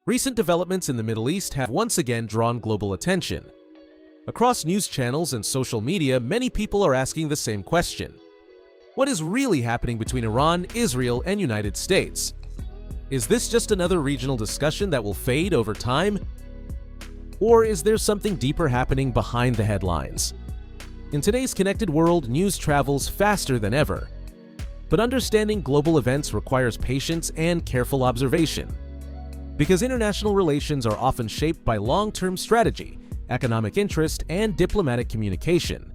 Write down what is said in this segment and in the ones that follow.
Recent developments in the Middle East have once again drawn global attention. Across news channels and social media, many people are asking the same question. What is really happening between Iran, Israel, and United States? Is this just another regional discussion that will fade over time? Or is there something deeper happening behind the headlines? In today's connected world, news travels faster than ever. But understanding global events requires patience and careful observation. Because international relations are often shaped by long-term strategy, economic interest, and diplomatic communication.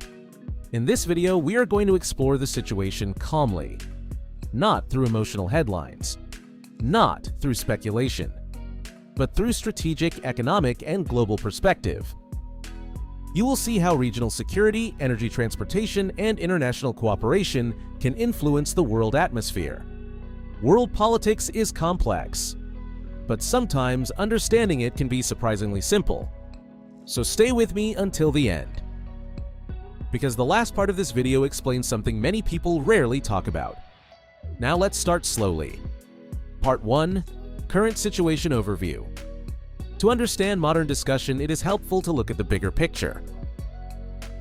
In this video, we are going to explore the situation calmly, not through emotional headlines, not through speculation, but through strategic, economic, and global perspective. You will see how regional security, energy transportation, and international cooperation can influence the world atmosphere. World politics is complex, but sometimes understanding it can be surprisingly simple. So stay with me until the end, because the last part of this video explains something many people rarely talk about. Now let's start slowly. Part 1. Current Situation Overview. To understand modern discussion, it is helpful to look at the bigger picture.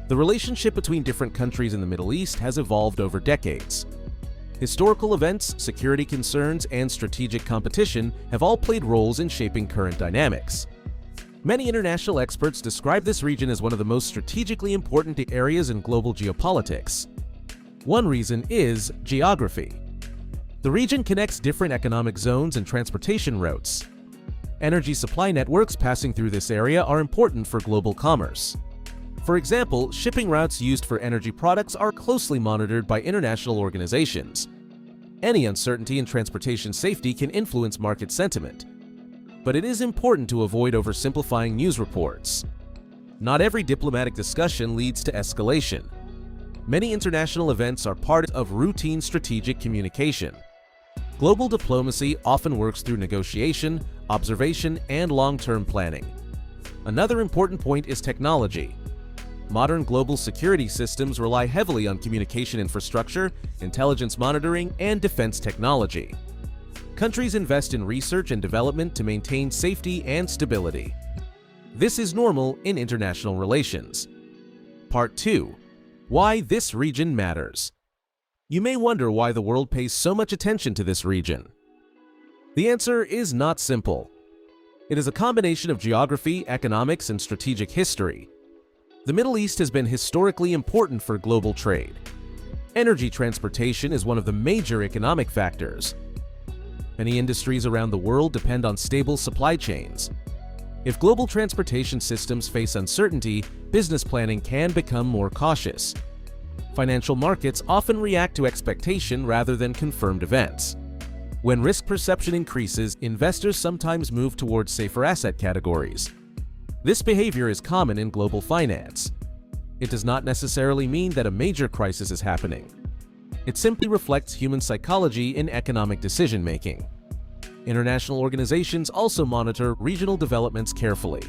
The relationship between different countries in the Middle East has evolved over decades. Historical events, security concerns, and strategic competition have all played roles in shaping current dynamics. Many international experts describe this region as one of the most strategically important areas in global geopolitics. One reason is geography. The region connects different economic zones and transportation routes. Energy supply networks passing through this area are important for global commerce. For example, shipping routes used for energy products are closely monitored by international organizations. Any uncertainty in transportation safety can influence market sentiment. But it is important to avoid oversimplifying news reports. Not every diplomatic discussion leads to escalation. Many international events are part of routine strategic communication. Global diplomacy often works through negotiation, observation, and long-term planning. Another important point is technology. Modern global security systems rely heavily on communication infrastructure, intelligence monitoring, and defense technology. Countries invest in research and development to maintain safety and stability. This is normal in international relations. Part 2. Why this region matters. You may wonder why the world pays so much attention to this region. The answer is not simple. It is a combination of geography, economics, and strategic history. The Middle East has been historically important for global trade. Energy transportation is one of the major economic factors. Many industries around the world depend on stable supply chains. If global transportation systems face uncertainty, business planning can become more cautious. Financial markets often react to expectation rather than confirmed events. When risk perception increases, investors sometimes move towards safer asset categories. This behavior is common in global finance. It does not necessarily mean that a major crisis is happening. It simply reflects human psychology in economic decision-making. International organizations also monitor regional developments carefully.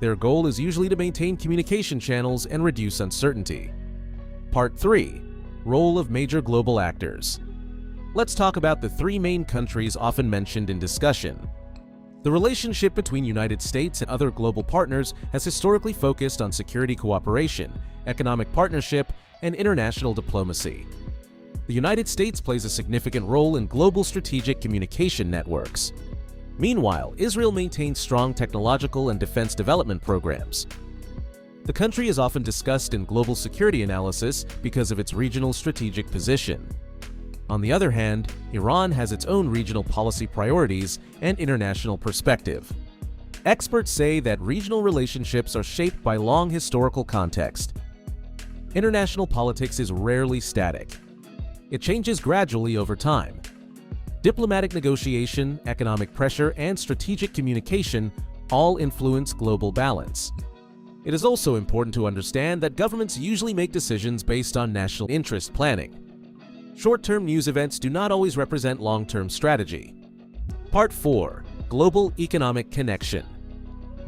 Their goal is usually to maintain communication channels and reduce uncertainty. Part 3. Role of major global actors. Let's talk about the three main countries often mentioned in discussion. The relationship between United States and other global partners has historically focused on security cooperation, economic partnership, and international diplomacy. The United States plays a significant role in global strategic communication networks. Meanwhile, Israel maintains strong technological and defense development programs. The country is often discussed in global security analysis because of its regional strategic position. On the other hand, Iran has its own regional policy priorities and international perspective. Experts say that regional relationships are shaped by long historical context. International politics is rarely static. It changes gradually over time. Diplomatic negotiation, economic pressure, and strategic communication all influence global balance. It is also important to understand that governments usually make decisions based on national interest planning. Short-term news events do not always represent long-term strategy. Part 4. Global Economic Connection.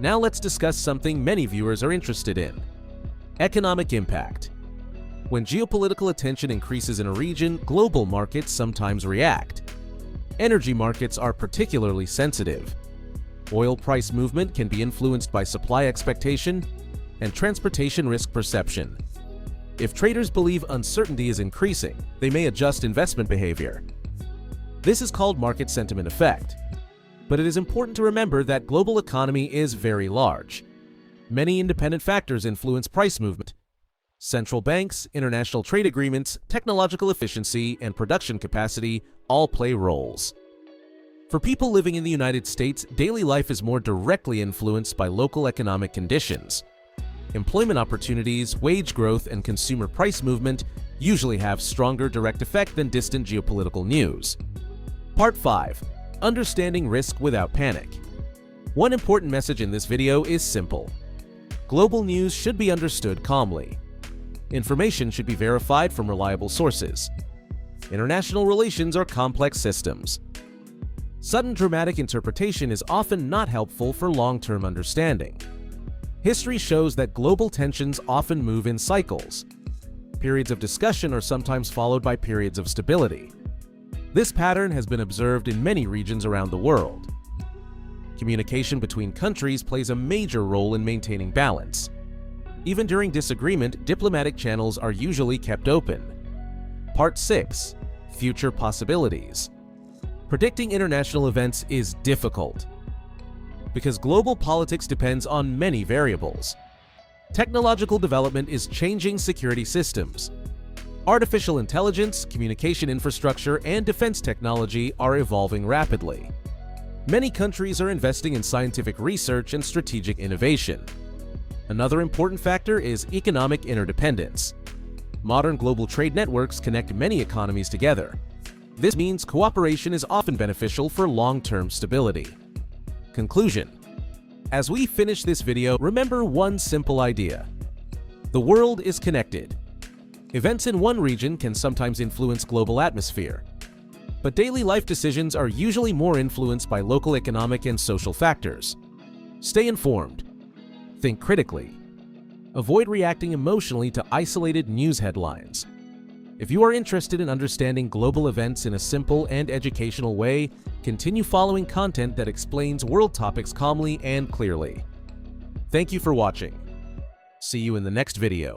Now let's discuss something many viewers are interested in: economic impact. When geopolitical attention increases in a region, global markets sometimes react. Energy markets are particularly sensitive. Oil price movement can be influenced by supply expectation and transportation risk perception. If traders believe uncertainty is increasing, they may adjust investment behavior. This is called market sentiment effect. But it is important to remember that global economy is very large. Many independent factors influence price movement. Central banks, international trade agreements, technological efficiency, and production capacity all play roles. For people living in the United States, daily life is more directly influenced by local economic conditions. Employment opportunities, wage growth, and consumer price movement usually have stronger direct effect than distant geopolitical news. Part 5. Understanding risk without panic. One important message in this video is simple. Global news should be understood calmly. Information should be verified from reliable sources. International relations are complex systems. Sudden dramatic interpretation is often not helpful for long-term understanding. History shows that global tensions often move in cycles. Periods of discussion are sometimes followed by periods of stability. This pattern has been observed in many regions around the world. Communication between countries plays a major role in maintaining balance. Even during disagreement, diplomatic channels are usually kept open. Part 6. Future possibilities. Predicting international events is difficult because global politics depends on many variables. Technological development is changing security systems. Artificial intelligence, communication infrastructure, and defense technology are evolving rapidly. Many countries are investing in scientific research and strategic innovation. Another important factor is economic interdependence. Modern global trade networks connect many economies together. This means cooperation is often beneficial for long-term stability. Conclusion. As we finish this video, remember one simple idea. The world is connected. Events in one region can sometimes influence global atmosphere. But daily life decisions are usually more influenced by local economic and social factors. Stay informed. Think critically. Avoid reacting emotionally to isolated news headlines. If you are interested in understanding global events in a simple and educational way, continue following content that explains world topics calmly and clearly. Thank you for watching. See you in the next video.